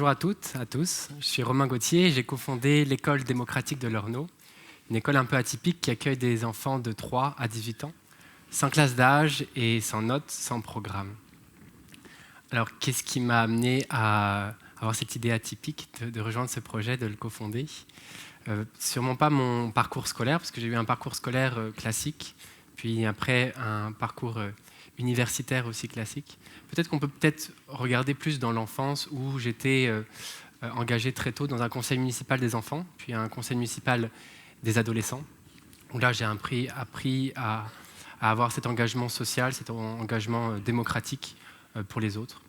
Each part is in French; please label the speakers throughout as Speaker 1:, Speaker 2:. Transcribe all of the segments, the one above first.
Speaker 1: bonjour à toutes, à tous. Je suis Romain Gauthier, j'ai cofondé l'école démocratique de l'Orno, une école un peu atypique qui accueille des enfants de 3 à 18 ans, sans classe d'âge et sans notes, sans programme. Alors, qu'est-ce qui m'a amené à avoir cette idée atypique de rejoindre ce projet, de le cofonder ? Sûrement pas mon parcours scolaire, parce que j'ai eu un parcours scolaire classique, puis après un parcours universitaire aussi classique. Peut-être qu'on peut regarder plus dans l'enfance où j'étais engagé très tôt dans un conseil municipal des enfants, puis un conseil municipal des adolescents, où là j'ai appris à avoir cet engagement social, cet engagement démocratique pour les autres.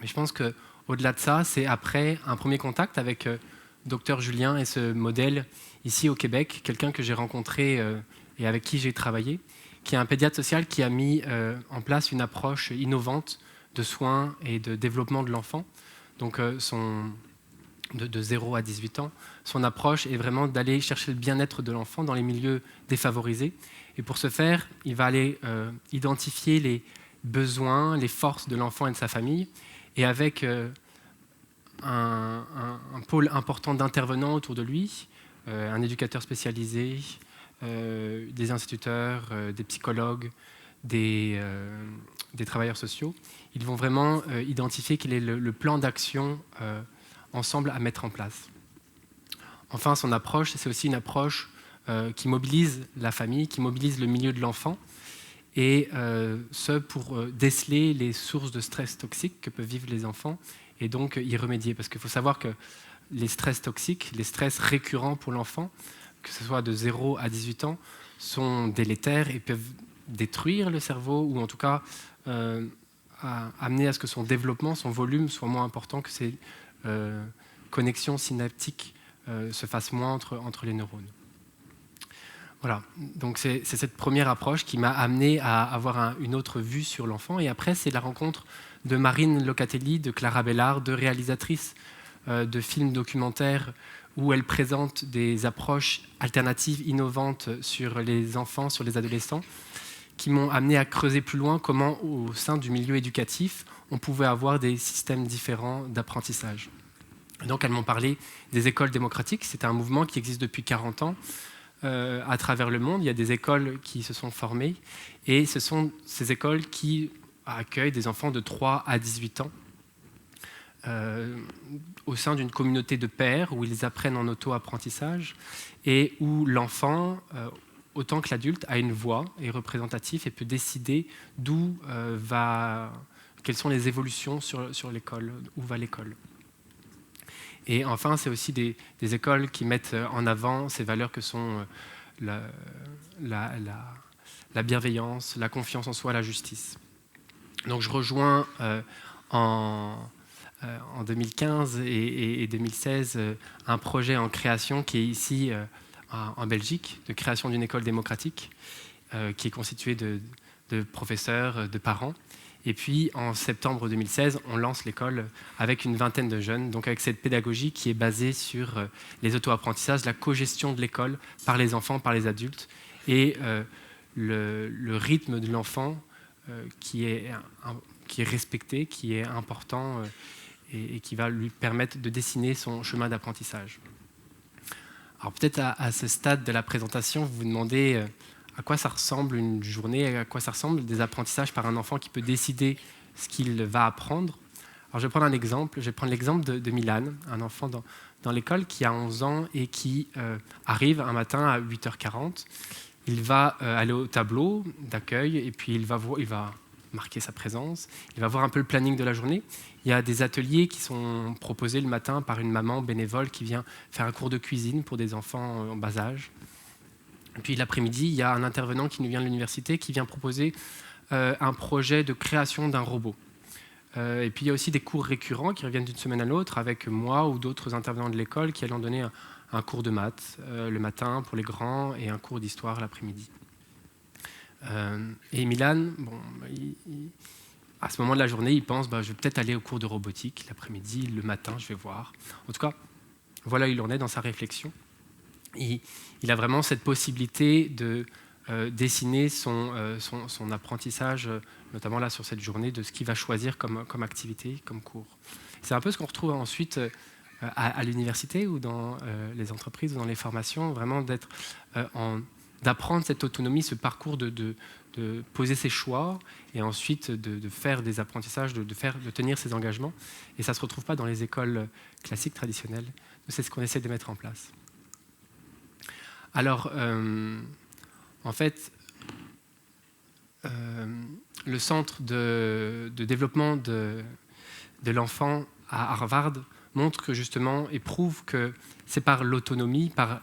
Speaker 1: Mais je pense qu'au-delà de ça, c'est après un premier contact avec Dr Julien et ce modèle ici au Québec, quelqu'un que j'ai rencontré et avec qui j'ai travaillé, qui est un pédiatre social qui a mis en place une approche innovante de soins et de développement de l'enfant. Donc de 0 à 18 ans, son approche est vraiment d'aller chercher le bien-être de l'enfant dans les milieux défavorisés. Et pour ce faire, il va aller identifier les besoins, les forces de l'enfant et de sa famille, et avec un pôle important d'intervenants autour de lui, un éducateur spécialisé, des instituteurs, des psychologues, des travailleurs sociaux. Ils vont vraiment identifier quel est le plan d'action ensemble à mettre en place. Enfin, son approche, c'est aussi une approche qui mobilise la famille, qui mobilise le milieu de l'enfant, et ce pour déceler les sources de stress toxique que peuvent vivre les enfants et donc y remédier. Parce qu'il faut savoir que les stress toxiques, les stress récurrents pour l'enfant, que ce soit de 0 à 18 ans, sont délétères et peuvent détruire le cerveau ou en tout cas amener à ce que son développement, son volume soit moins important, que ses connexions synaptiques se fassent moins entre les neurones. Voilà, donc c'est cette première approche qui m'a amené à avoir une autre vue sur l'enfant. Et après, c'est la rencontre de Marine Locatelli, de Clara Bellard, deux réalisatrices de films documentaires où elles présentent des approches alternatives, innovantes sur les enfants, sur les adolescents, qui m'ont amené à creuser plus loin comment, au sein du milieu éducatif, on pouvait avoir des systèmes différents d'apprentissage. Donc, elles m'ont parlé des écoles démocratiques. C'est un mouvement qui existe depuis 40 ans. À travers le monde, il y a des écoles qui se sont formées et ce sont ces écoles qui accueillent des enfants de 3 à 18 ans au sein d'une communauté de pairs où ils apprennent en auto-apprentissage et où l'enfant, autant que l'adulte, a une voix, est représentatif et peut décider quelles sont les évolutions sur l'école, où va l'école. Et enfin, c'est aussi des écoles qui mettent en avant ces valeurs que sont la bienveillance, la confiance en soi, la justice. Donc je rejoins en 2015 et 2016 un projet en création qui est ici en Belgique, de création d'une école démocratique, qui est constituée de professeurs, de parents. Et puis, en septembre 2016, on lance l'école avec une vingtaine de jeunes, donc avec cette pédagogie qui est basée sur les auto-apprentissages, la cogestion de l'école par les enfants, par les adultes, et le rythme de l'enfant qui est respecté, qui est important et qui va lui permettre de dessiner son chemin d'apprentissage. Alors peut-être à ce stade de la présentation, vous vous demandez à quoi ça ressemble une journée, à quoi ça ressemble des apprentissages par un enfant qui peut décider ce qu'il va apprendre. Alors je vais prendre un exemple. Je vais prendre l'exemple de Milan, un enfant dans l'école qui a 11 ans et qui arrive un matin à 8h40. Il va aller au tableau d'accueil et puis il va marquer sa présence. Il va voir un peu le planning de la journée. Il y a des ateliers qui sont proposés le matin par une maman bénévole qui vient faire un cours de cuisine pour des enfants en bas âge. Et puis l'après-midi, il y a un intervenant qui nous vient de l'université qui vient proposer un projet de création d'un robot. Et puis il y a aussi des cours récurrents qui reviennent d'une semaine à l'autre avec moi ou d'autres intervenants de l'école qui allons donner un cours de maths le matin pour les grands et un cours d'histoire l'après-midi. Et Milan, à ce moment de la journée, il pense je vais peut-être aller au cours de robotique l'après-midi, le matin, je vais voir. En tout cas, voilà où il en est dans sa réflexion. Il a vraiment cette possibilité de dessiner son apprentissage, notamment là sur cette journée, de ce qu'il va choisir comme activité, comme cours. C'est un peu ce qu'on retrouve ensuite à l'université ou dans les entreprises ou dans les formations, vraiment d'apprendre cette autonomie, ce parcours de poser ses choix et ensuite de faire des apprentissages, de tenir ses engagements. Et ça ne se retrouve pas dans les écoles classiques traditionnelles. C'est ce qu'on essaie de mettre en place. Alors, en fait, le centre de développement de l'enfant à Harvard montre que justement, et prouve que c'est par l'autonomie, par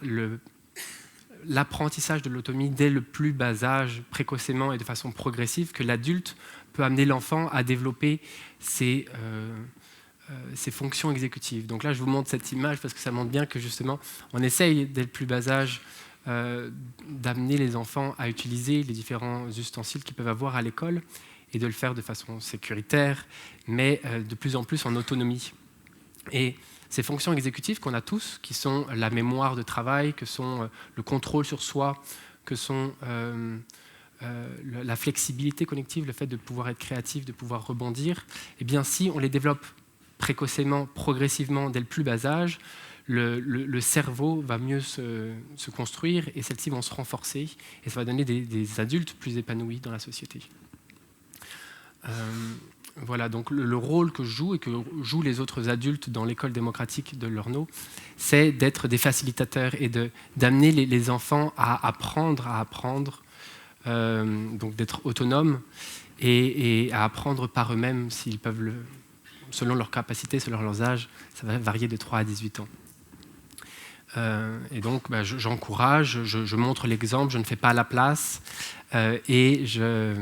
Speaker 1: l'apprentissage de l'autonomie dès le plus bas âge, précocement et de façon progressive, que l'adulte peut amener l'enfant à développer ses fonctions exécutives. Donc là, je vous montre cette image parce que ça montre bien que justement, on essaye dès le plus bas âge d'amener les enfants à utiliser les différents ustensiles qu'ils peuvent avoir à l'école et de le faire de façon sécuritaire, mais de plus en plus en autonomie. Et ces fonctions exécutives qu'on a tous, qui sont la mémoire de travail, que sont le contrôle sur soi, que sont la flexibilité cognitive, le fait de pouvoir être créatif, de pouvoir rebondir, eh bien si on les développe précocement, progressivement, dès le plus bas âge, le cerveau va mieux se construire et celles-ci vont se renforcer et ça va donner des adultes plus épanouis dans la société. Voilà, donc le rôle que je joue et que jouent les autres adultes dans l'école démocratique de l'Orno, c'est d'être des facilitateurs et d'amener les enfants à apprendre, donc d'être autonomes et à apprendre par eux-mêmes s'ils peuvent selon leurs capacités, selon leurs âges, ça va varier de 3 à 18 ans. Et donc, j'encourage, je montre l'exemple, je ne fais pas à la place et je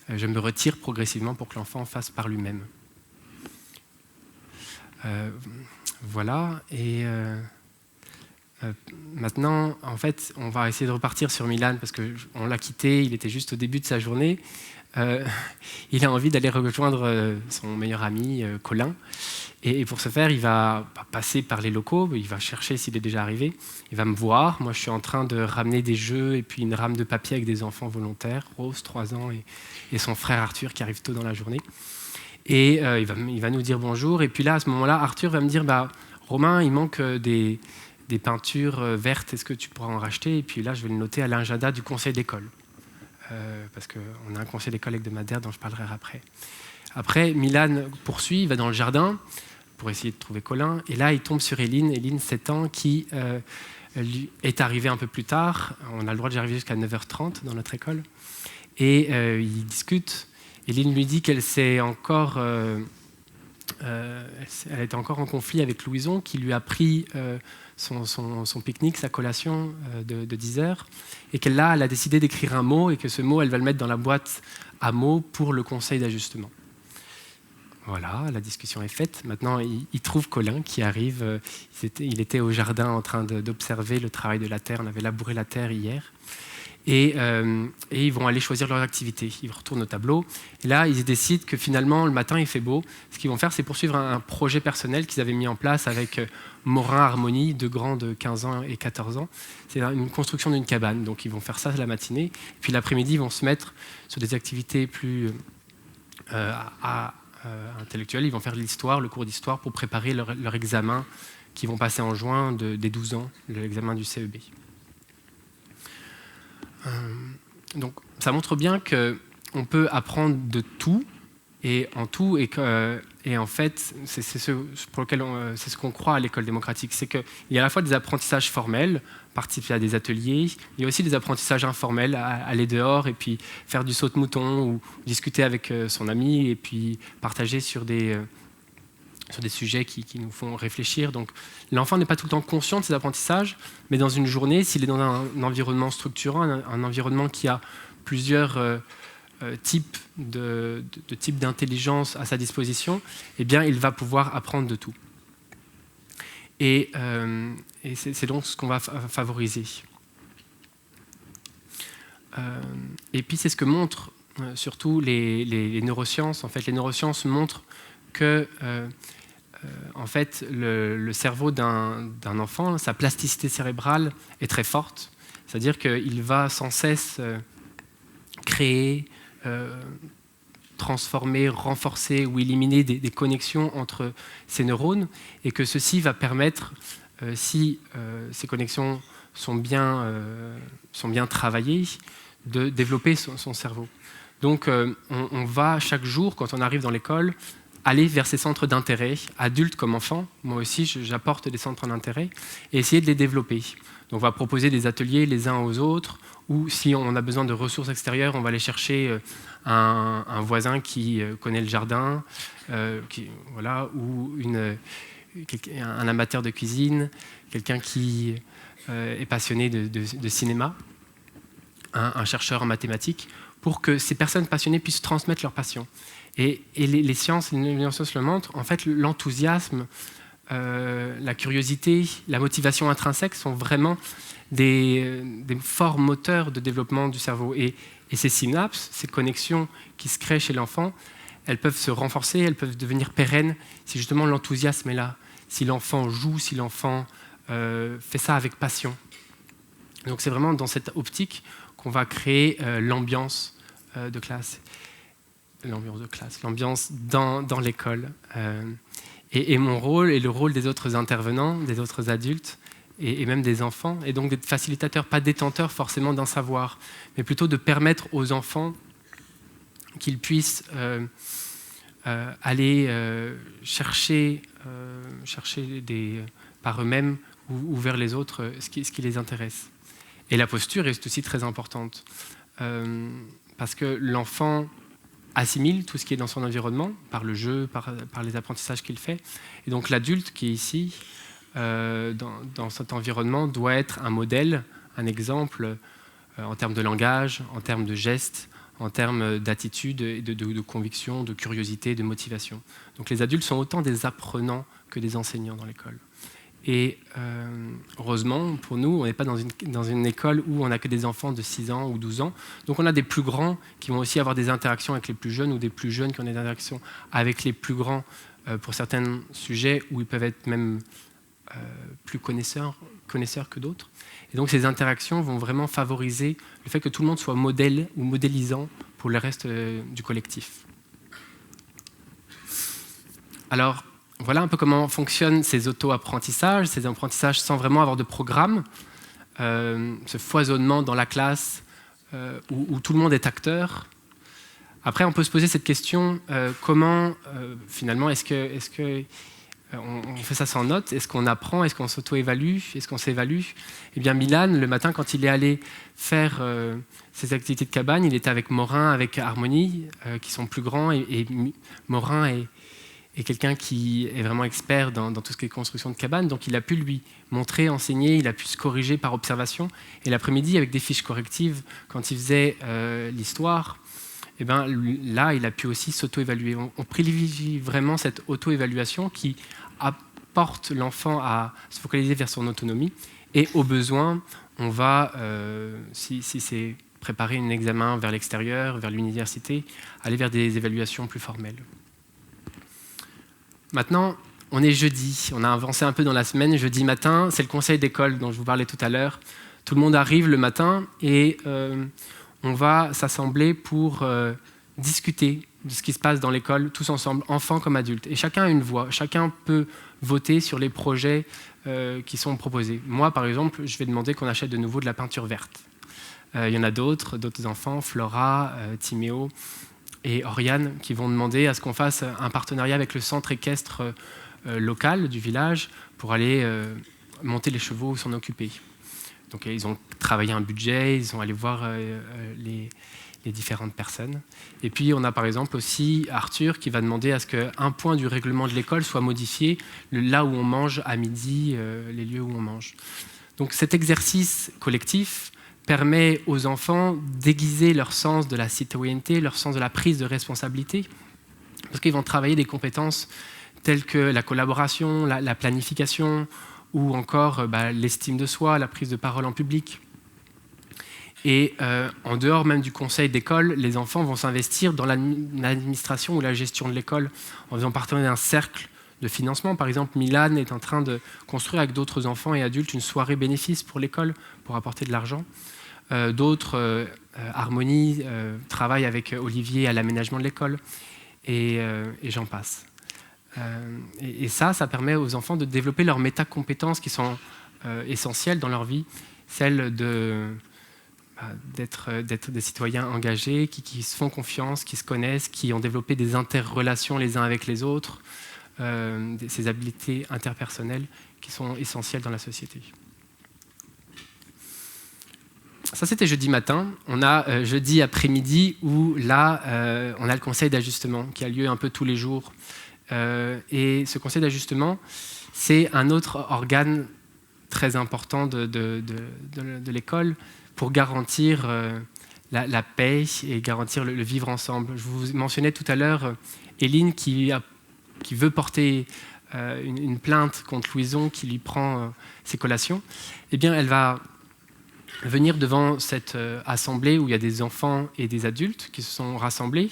Speaker 1: me retire progressivement pour que l'enfant fasse par lui-même. Voilà, et maintenant, en fait, on va essayer de repartir sur Milan parce qu'on l'a quitté, il était juste au début de sa journée. Il a envie d'aller rejoindre son meilleur ami, Colin. Et pour ce faire, il va passer par les locaux, il va chercher s'il est déjà arrivé, il va me voir. Moi, je suis en train de ramener des jeux et puis une rame de papier avec des enfants volontaires, Rose, 3 ans, et son frère Arthur qui arrive tôt dans la journée. Et il va nous dire bonjour. Et puis là, à ce moment-là, Arthur va me dire Romain, il manque des peintures vertes, est-ce que tu pourras en racheter? Et puis là, je vais le noter à l'agenda du conseil d'école. Parce qu'on a un conseil d'école hebdomadaire dont je parlerai après. Après, Milan poursuit, il va dans le jardin pour essayer de trouver Colin. Et là, il tombe sur Éline, 7 ans, qui lui est arrivée un peu plus tard. On a le droit d'y arriver jusqu'à 9h30 dans notre école. Et ils discutent. Éline lui dit qu'elle était encore en conflit avec Louison, qui lui a pris son pique-nique, sa collation de 10h, et qu'elle elle a décidé d'écrire un mot, et que ce mot, elle va le mettre dans la boîte à mots pour le conseil d'ajustement. Voilà, la discussion est faite. Maintenant, il trouve Colin qui arrive. Il était au jardin en train d'observer le travail de la terre. On avait labouré la terre hier. Et ils vont aller choisir leur activité. Ils retournent au tableau. Et là, ils décident que finalement, le matin, il fait beau. Ce qu'ils vont faire, c'est poursuivre un projet personnel qu'ils avaient mis en place avec Morin Harmonie, 2 grands de 15 ans et 14 ans. C'est une construction d'une cabane. Donc, ils vont faire ça la matinée. Puis l'après-midi, ils vont se mettre sur des activités plus intellectuelles. Ils vont faire l'histoire, le cours d'histoire pour préparer leur examen qu'ils vont passer en juin des 12 ans, l'examen du CEB. Donc, ça montre bien qu'on peut apprendre de tout et en tout, et en fait, c'est ce qu'on croit à l'école démocratique, c'est qu'il y a à la fois des apprentissages formels, participer à des ateliers, il y a aussi des apprentissages informels, aller dehors et puis faire du saute-mouton ou discuter avec son ami et puis partager sur des sujets qui nous font réfléchir. Donc, l'enfant n'est pas tout le temps conscient de ses apprentissages, mais dans une journée, s'il est dans un environnement structurant, un environnement qui a plusieurs types d'intelligence à sa disposition, eh bien, il va pouvoir apprendre de tout. Et c'est donc ce qu'on va favoriser. Et puis, c'est ce que montrent surtout les neurosciences. En fait, les neurosciences montrent que en fait, le cerveau d'un enfant, sa plasticité cérébrale est très forte. C'est-à-dire qu'il va sans cesse créer, transformer, renforcer ou éliminer des connexions entre ces neurones, et que ceci va permettre, si ces connexions sont bien travaillées, de développer son cerveau. Donc on va chaque jour, quand on arrive dans l'école, aller vers ces centres d'intérêt, adultes comme enfants. Moi aussi, j'apporte des centres d'intérêt, et essayer de les développer. Donc on va proposer des ateliers les uns aux autres, ou si on a besoin de ressources extérieures, on va aller chercher un voisin qui connaît le jardin, ou un amateur de cuisine, quelqu'un qui est passionné de cinéma, un chercheur en mathématiques, pour que ces personnes passionnées puissent transmettre leur passion. Et les sciences, les neurosciences le montrent, en fait, l'enthousiasme, la curiosité, la motivation intrinsèque sont vraiment des forts moteurs de développement du cerveau. Et ces synapses, ces connexions qui se créent chez l'enfant, elles peuvent se renforcer, elles peuvent devenir pérennes si justement l'enthousiasme est là, si l'enfant joue, si l'enfant fait ça avec passion. Donc c'est vraiment dans cette optique qu'on va créer l'ambiance de classe. L'ambiance dans l'école. Et mon rôle et le rôle des autres intervenants, des autres adultes et même des enfants, et donc d'être facilitateurs, pas détenteurs forcément d'un savoir, mais plutôt de permettre aux enfants qu'ils puissent aller chercher par eux-mêmes ou vers les autres ce qui les intéresse. Et la posture est aussi très importante, parce que l'enfant assimile tout ce qui est dans son environnement, par le jeu, par les apprentissages qu'il fait. Et donc l'adulte qui est ici, dans cet environnement, doit être un modèle, un exemple en termes de langage, en termes de gestes, en termes d'attitude, de conviction, de curiosité, de motivation. Donc les adultes sont autant des apprenants que des enseignants dans l'école. Et heureusement, pour nous, on n'est pas dans une école où on n'a que des enfants de 6 ans ou 12 ans. Donc on a des plus grands qui vont aussi avoir des interactions avec les plus jeunes, ou des plus jeunes qui ont des interactions avec les plus grands pour certains sujets où ils peuvent être même plus connaisseurs que d'autres. Et donc ces interactions vont vraiment favoriser le fait que tout le monde soit modèle ou modélisant pour le reste du collectif. Alors, voilà un peu comment fonctionnent ces auto-apprentissages, ces apprentissages sans vraiment avoir de programme, ce foisonnement dans la classe où tout le monde est acteur. Après, on peut se poser cette question, comment finalement est-ce que on fait ça sans notes? Est-ce qu'on apprend? Est-ce qu'on s'auto-évalue? Est-ce qu'on s'évalue? Eh bien, Milan, le matin, quand il est allé faire ses activités de cabane, il était avec Morin, avec Harmonie, qui sont plus grands, et Morin est quelqu'un qui est vraiment expert dans tout ce qui est construction de cabane, donc il a pu lui montrer, enseigner, il a pu se corriger par observation. Et l'après-midi, avec des fiches correctives, quand il faisait l'histoire, eh ben, là, il a pu aussi s'auto-évaluer. On privilégie vraiment cette auto-évaluation qui apporte l'enfant à se focaliser vers son autonomie. Et au besoin, on va, si c'est préparer un examen vers l'extérieur, vers l'université, aller vers des évaluations plus formelles. Maintenant, on est jeudi, on a avancé un peu dans la semaine. Jeudi matin, c'est le conseil d'école dont je vous parlais tout à l'heure. Tout le monde arrive le matin et on va s'assembler pour discuter de ce qui se passe dans l'école, tous ensemble, enfants comme adultes. Et chacun a une voix, chacun peut voter sur les projets qui sont proposés. Moi, par exemple, je vais demander qu'on achète de nouveau de la peinture verte. Il y en a d'autres enfants, Flora, Timéo et Oriane, qui vont demander à ce qu'on fasse un partenariat avec le centre équestre local du village pour aller monter les chevaux ou s'en occuper. Donc ils ont travaillé un budget, ils sont allés voir les différentes personnes. Et puis on a par exemple aussi Arthur qui va demander à ce qu'un point du règlement de l'école soit modifié, là où on mange à midi, les lieux où on mange. Donc cet exercice collectif permet aux enfants d'aiguiser leur sens de la citoyenneté, leur sens de la prise de responsabilité, parce qu'ils vont travailler des compétences telles que la collaboration, la planification, ou encore l'estime de soi, la prise de parole en public. Et en dehors même du conseil d'école, les enfants vont s'investir dans l'administration ou la gestion de l'école en faisant partie d'un cercle de financement. Par exemple, Milan est en train de construire avec d'autres enfants et adultes une soirée bénéfice pour l'école, pour apporter de l'argent. D'autres, Harmonie, travaillent avec Olivier à l'aménagement de l'école, et j'en passe. Et ça permet aux enfants de développer leurs métacompétences qui sont essentielles dans leur vie, celles d'être des citoyens engagés, qui se font confiance, qui se connaissent, qui ont développé des interrelations les uns avec les autres, ces habiletés interpersonnelles qui sont essentielles dans la société. Ça, c'était jeudi matin. On a jeudi après-midi où là, on a le conseil d'ajustement qui a lieu un peu tous les jours. Et ce conseil d'ajustement, c'est un autre organe très important de l'école pour garantir la paix et garantir le vivre ensemble. Je vous mentionnais tout à l'heure Éline qui veut porter une plainte contre Louison qui lui prend ses collations. Eh bien, elle va venir devant cette assemblée où il y a des enfants et des adultes qui se sont rassemblés,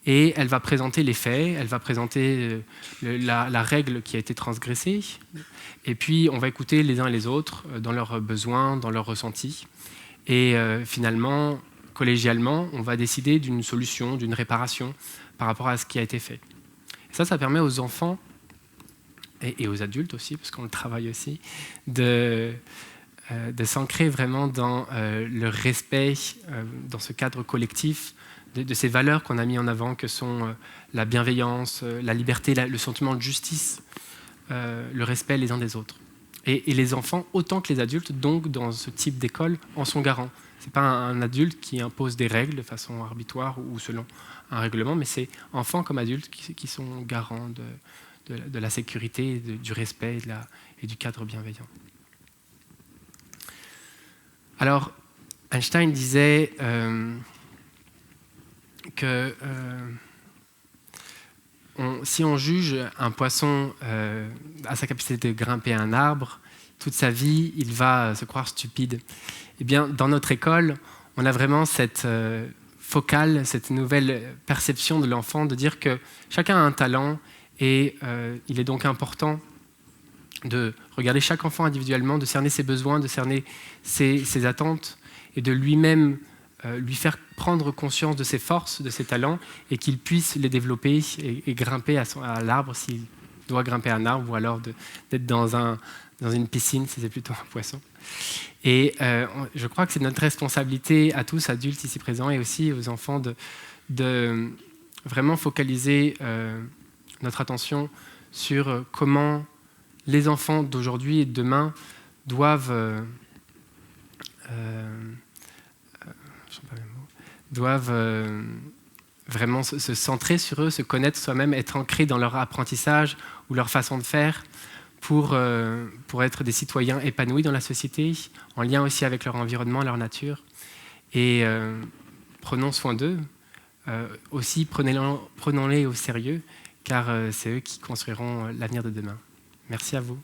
Speaker 1: et elle va présenter les faits, elle va présenter la règle qui a été transgressée, et puis on va écouter les uns et les autres dans leurs besoins, dans leurs ressentis, et finalement, collégialement, on va décider d'une solution, d'une réparation par rapport à ce qui a été fait. Et ça permet aux enfants, et aux adultes aussi, parce qu'on le travaille aussi, de s'ancrer vraiment dans le respect, dans ce cadre collectif, de ces valeurs qu'on a mis en avant, que sont la bienveillance, la liberté, le sentiment de justice, le respect les uns des autres. Et les enfants, autant que les adultes, donc dans ce type d'école, en sont garants. Ce n'est pas un adulte qui impose des règles de façon arbitraire ou selon un règlement, mais c'est enfants comme adultes qui sont garants de la sécurité, du respect et du cadre bienveillant. Alors, Einstein disait que si on juge un poisson à sa capacité de grimper à un arbre, toute sa vie, il va se croire stupide. Eh bien, dans notre école, on a vraiment cette focale, cette nouvelle perception de l'enfant de dire que chacun a un talent et il est donc important de regarder chaque enfant individuellement, de cerner ses besoins, de cerner ses attentes et de lui-même lui faire prendre conscience de ses forces, de ses talents et qu'il puisse les développer et grimper à l'arbre s'il doit grimper à un arbre ou alors d'être dans une piscine si c'est plutôt un poisson. Et je crois que c'est notre responsabilité à tous, adultes ici présents et aussi aux enfants de vraiment focaliser notre attention sur comment les enfants d'aujourd'hui et de demain doivent vraiment se centrer sur eux, se connaître soi-même, être ancrés dans leur apprentissage ou leur façon de faire pour être des citoyens épanouis dans la société, en lien aussi avec leur environnement, leur nature. Et prenons soin d'eux. Aussi, prenons-les au sérieux, car c'est eux qui construiront l'avenir de demain. Merci à vous.